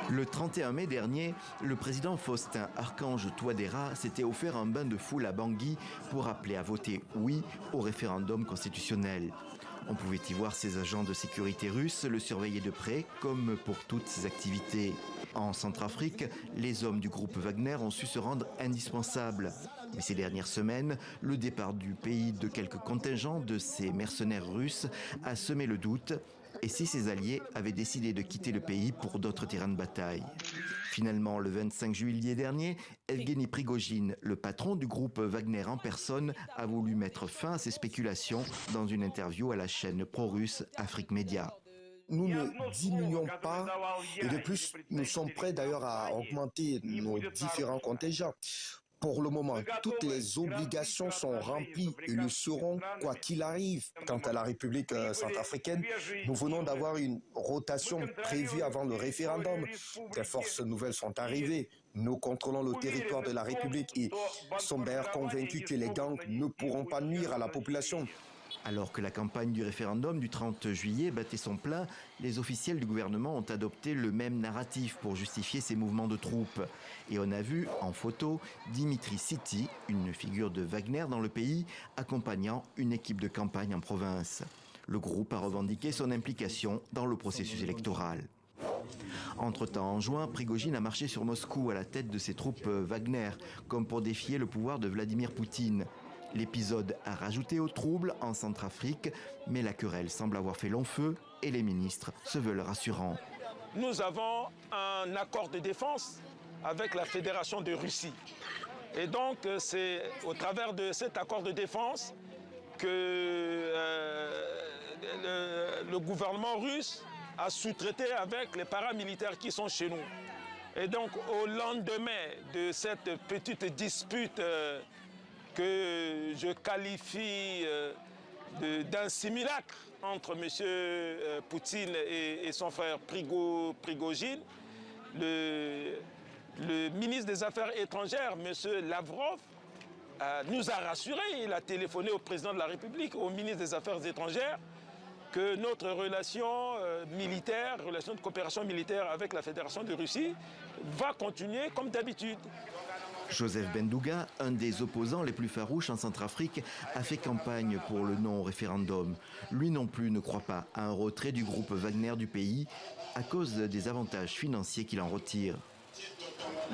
Le 31 mai dernier, le président Faustin Archange Touadéra s'était offert un bain de foule à Bangui pour appeler à voter oui au référendum constitutionnel. On pouvait y voir ses agents de sécurité russes le surveiller de près, comme pour toutes ses activités. En Centrafrique, les hommes du groupe Wagner ont su se rendre indispensables. Mais ces dernières semaines, le départ du pays de quelques contingents de ces mercenaires russes a semé le doute. Et si ses alliés avaient décidé de quitter le pays pour d'autres terrains de bataille? Finalement, le 25 juillet dernier, Evgeny Prigojine, le patron du groupe Wagner en personne, a voulu mettre fin à ces spéculations dans une interview à la chaîne pro-russe Afrique Média. Nous ne diminuons pas et de plus, nous sommes prêts d'ailleurs à augmenter nos différents contingents. Pour le moment, toutes les obligations sont remplies et le seront quoi qu'il arrive. Quant à la République centrafricaine, nous venons d'avoir une rotation prévue avant le référendum. Des forces nouvelles sont arrivées. Nous contrôlons le territoire de la République et sommes d'ailleurs convaincus que les gangs ne pourront pas nuire à la population. Alors que la campagne du référendum du 30 juillet battait son plein, les officiels du gouvernement ont adopté le même narratif pour justifier ces mouvements de troupes. Et on a vu, en photo, Dimitri Siti, une figure de Wagner dans le pays, accompagnant une équipe de campagne en province. Le groupe a revendiqué son implication dans le processus électoral. Entre-temps, en juin, Prigojine a marché sur Moscou à la tête de ses troupes Wagner, comme pour défier le pouvoir de Vladimir Poutine. L'épisode a rajouté au trouble en Centrafrique, mais la querelle semble avoir fait long feu et les ministres se veulent rassurants. Nous avons un accord de défense avec la Fédération de Russie. Et donc, c'est au travers de cet accord de défense que le gouvernement russe a sous-traité avec les paramilitaires qui sont chez nous. Et donc, au lendemain de cette petite dispute que je qualifie d'un simulacre entre M. Poutine et son frère Prigojine, le ministre des Affaires étrangères, M. Lavrov, nous a rassurés. Il a téléphoné au président de la République, au ministre des Affaires étrangères, que notre relation militaire, relation de coopération militaire avec la Fédération de Russie va continuer comme d'habitude. Joseph Bendouga, un des opposants les plus farouches en Centrafrique, a fait campagne pour le non au référendum. Lui non plus ne croit pas à un retrait du groupe Wagner du pays à cause des avantages financiers qu'il en retire.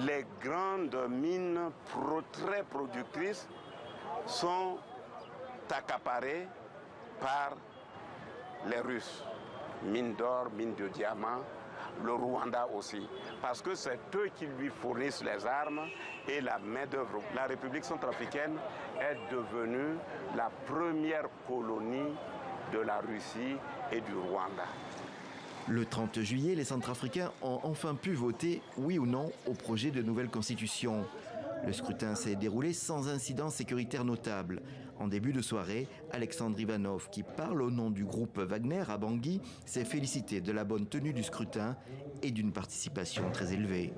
Les grandes mines très productrices sont accaparées par les Russes. Mines d'or, mines de diamants, le Rwanda aussi. Parce que c'est eux qui lui fournissent les armes et la main-d'œuvre. La République centrafricaine est devenue la première colonie de la Russie et du Rwanda. Le 30 juillet, les Centrafricains ont enfin pu voter oui ou non au projet de nouvelle constitution. Le scrutin s'est déroulé sans incident sécuritaire notable. En début de soirée, Alexandre Ivanov, qui parle au nom du groupe Wagner à Bangui, s'est félicité de la bonne tenue du scrutin et d'une participation très élevée.